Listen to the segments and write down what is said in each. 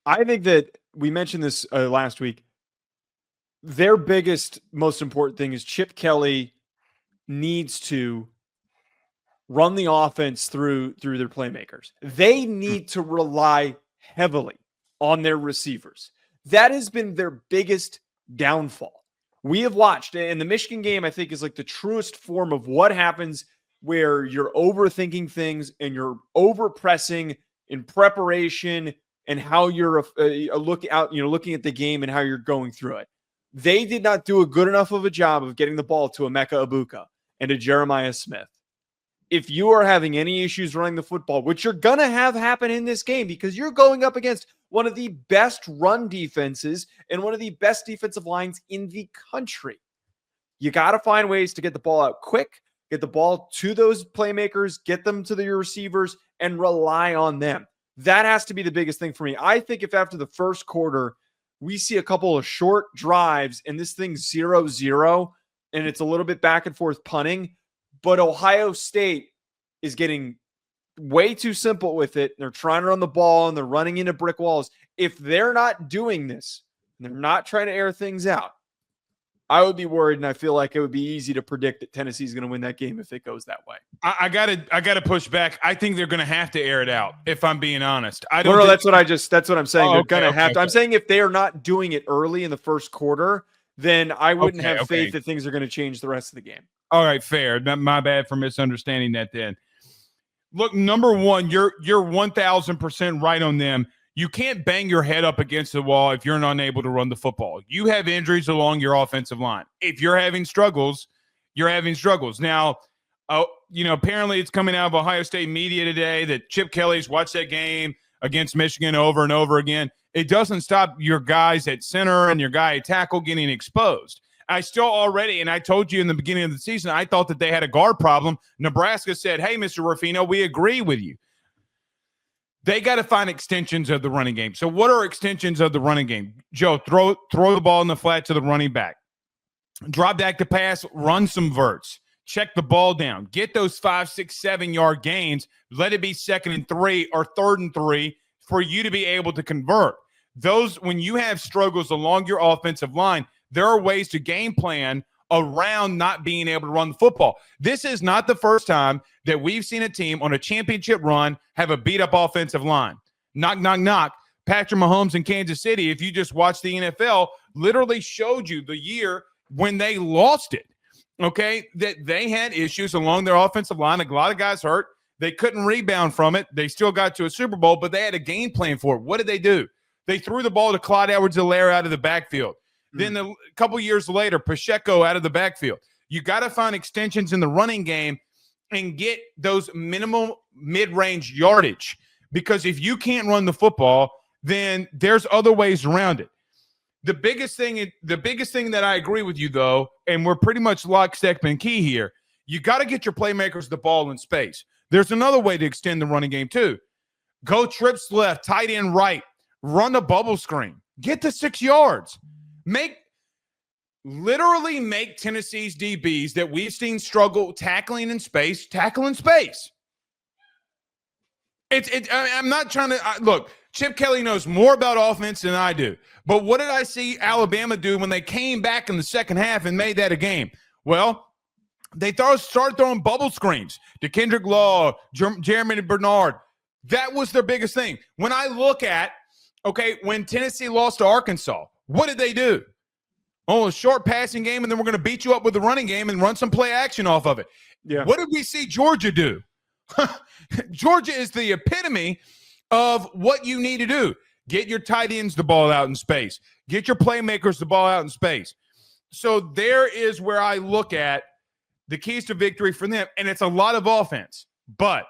I think that we mentioned this last week. Their biggest, most important thing is Chip Kelly needs to run the offense through their playmakers. They need to rely heavily on their receivers. That has been their biggest downfall. We have watched, and the Michigan game, I think, is like the truest form of what happens where you're overthinking things and you're overpressing in preparation and how you're looking at the game and how you're going through it. They did not do a good enough of a job of getting the ball to Emeka Egbuka and to Jeremiah Smith. If you are having any issues running the football, which you're going to have happen in this game because you're going up against one of the best run defenses and one of the best defensive lines in the country, you got to find ways to get the ball out quick, get the ball to those playmakers, get them to your receivers, and rely on them. That has to be the biggest thing for me. I think if after the first quarter, we see a couple of short drives and this thing's 0-0 and it's a little bit back and forth punting, but Ohio State is getting way too simple with it. They're trying to run the ball and they're running into brick walls. If they're not doing this, and they're not trying to air things out, I would be worried, and I feel like it would be easy to predict that Tennessee's going to win that game if it goes that way. I gotta push back. I think they're going to have to air it out. If I'm being honest, I don't. No, that's what I'm saying. They're going to have to. Okay. I'm saying if they are not doing it early in the first quarter, then I wouldn't have faith that things are going to change the rest of the game. All right, fair. My bad for misunderstanding that. Then, look, number one, you're 1,000% right on them. You can't bang your head up against the wall if you're not able to run the football. You have injuries along your offensive line. If you're having struggles, you're having struggles. Now, apparently it's coming out of Ohio State media today that Chip Kelly's watched that game against Michigan over and over again. It doesn't stop your guys at center and your guy at tackle getting exposed. I still already, and I told you in the beginning of the season, I thought that they had a guard problem. Nebraska said, hey, Mr. Ruffino, we agree with you. They got to find extensions of the running game. So what are extensions of the running game? Joe, throw the ball in the flat to the running back. Drop back to pass, run some verts. Check the ball down. Get those 5, 6, 7-yard gains. Let it be 2nd and 3 or 3rd and 3 for you to be able to convert. When you have struggles along your offensive line, there are ways to game plan around not being able to run the football. This is not the first time that we've seen a team on a championship run have a beat-up offensive line. Knock, knock, knock. Patrick Mahomes in Kansas City, if you just watch the NFL, literally showed you the year when they lost it, okay, that they had issues along their offensive line. A lot of guys hurt. They couldn't rebound from it. They still got to a Super Bowl, but they had a game plan for it. What did they do? They threw the ball to Clyde Edwards-Helaire out of the backfield. Then a couple years later, Pacheco out of the backfield. You got to find extensions in the running game and get those minimal mid-range yardage. Because if you can't run the football, then there's other ways around it. The biggest thing that I agree with you, though, and we're pretty much lockstep and key here, you got to get your playmakers the ball in space. There's another way to extend the running game, too. Go trips left, tight end right, run the bubble screen. Get to 6 yards. Literally make Tennessee's DBs that we've seen struggle tackling in space. I'm not trying to look. Chip Kelly knows more about offense than I do. But what did I see Alabama do when they came back in the second half and made that a game? Well, they started throwing bubble screens to Kendrick Law, Jeremy Bernard. That was their biggest thing. When I look at, when Tennessee lost to Arkansas, what did they do? Oh, a short passing game, and then we're going to beat you up with the running game and run some play action off of it. Yeah. What did we see Georgia do? Georgia is the epitome of what you need to do. Get your tight ends the ball out in space. Get your playmakers the ball out in space. So there is where I look at the keys to victory for them, and it's a lot of offense. But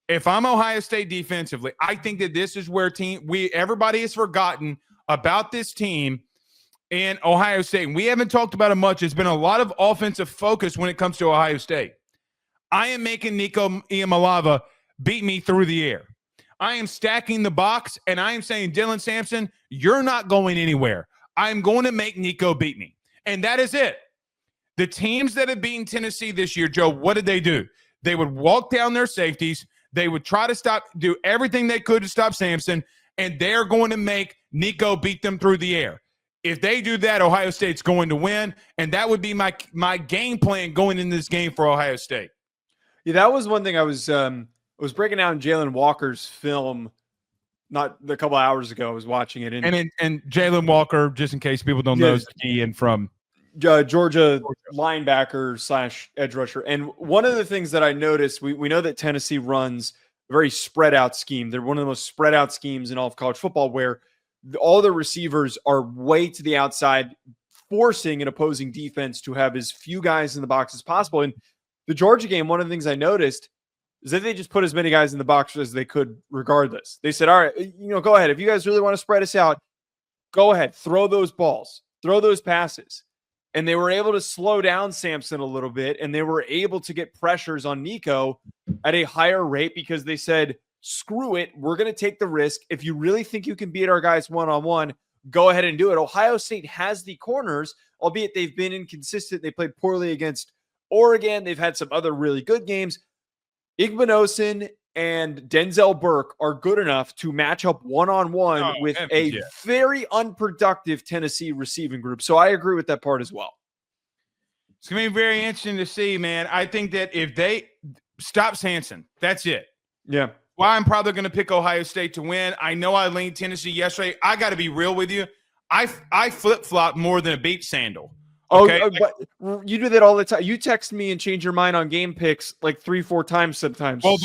if I'm Ohio State defensively, I think that this is where everybody has forgotten about this team in Ohio State. And we haven't talked about it much. There's been a lot of offensive focus when it comes to Ohio State. I am making Nico Iamaleava beat me through the air. I am stacking the box, and I am saying, Dylan Sampson, you're not going anywhere. I'm going to make Nico beat me. And that is it. The teams that have beaten Tennessee this year, Joe, what did they do? They would walk down their safeties. They would try to do everything they could to stop Sampson. and they're going to make Nico beat them through the air. If they do that, Ohio State's going to win, and that would be my game plan going in this game for Ohio State. Yeah, that was one thing I was breaking down Jalen Walker's film not a couple hours ago. I was watching it, and Jalen Walker, just in case people don't know, is Ian from Georgia linebacker / edge rusher. And one of the things that I noticed, we know that Tennessee runs a very spread out scheme. They're one of the most spread out schemes in all of college football, where all the receivers are way to the outside, forcing an opposing defense to have as few guys in the box as possible. In the Georgia game, one of the things I noticed is that they just put as many guys in the box as they could regardless. They said, all right, go ahead. If you guys really want to spread us out, go ahead, throw those balls, throw those passes. And they were able to slow down Samson a little bit, and they were able to get pressures on Nico at a higher rate because they said, screw it, we're going to take the risk. If you really think you can beat our guys one-on-one, go ahead and do it. Ohio State has the corners, albeit they've been inconsistent. They played poorly against Oregon. They've had some other really good games. Igbinosun and Denzel Burke are good enough to match up one-on-one with a very unproductive Tennessee receiving group. So I agree with that part as well. It's going to be very interesting to see, man. I think that if they stop Sanson, that's it. Yeah. Well, I'm probably going to pick Ohio State to win. I know I leaned Tennessee yesterday. I got to be real with you. I flip-flop more than a beach sandal. Okay? But you do that all the time. You text me and change your mind on game picks like 3-4 times sometimes. Well,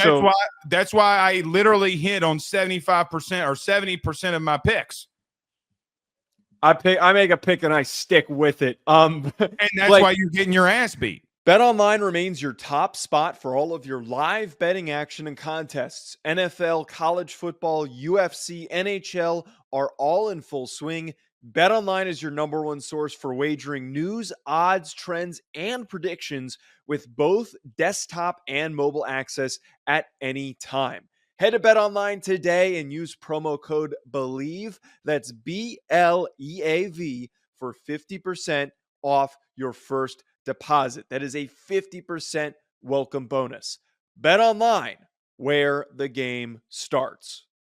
that's why I literally hit on 75% or 70% of my picks. I make a pick and I stick with it. And that's why you're getting your ass beat. BetOnline remains your top spot for all of your live betting action and contests. NFL, college football, UFC, NHL are all in full swing. BetOnline is your number one source for wagering news, odds, trends, and predictions with both desktop and mobile access at any time. Head to BetOnline today and use promo code BELIEVE, that's BLEAV, for 50% off your first deposit. That is a 50% welcome bonus. BetOnline, where the game starts.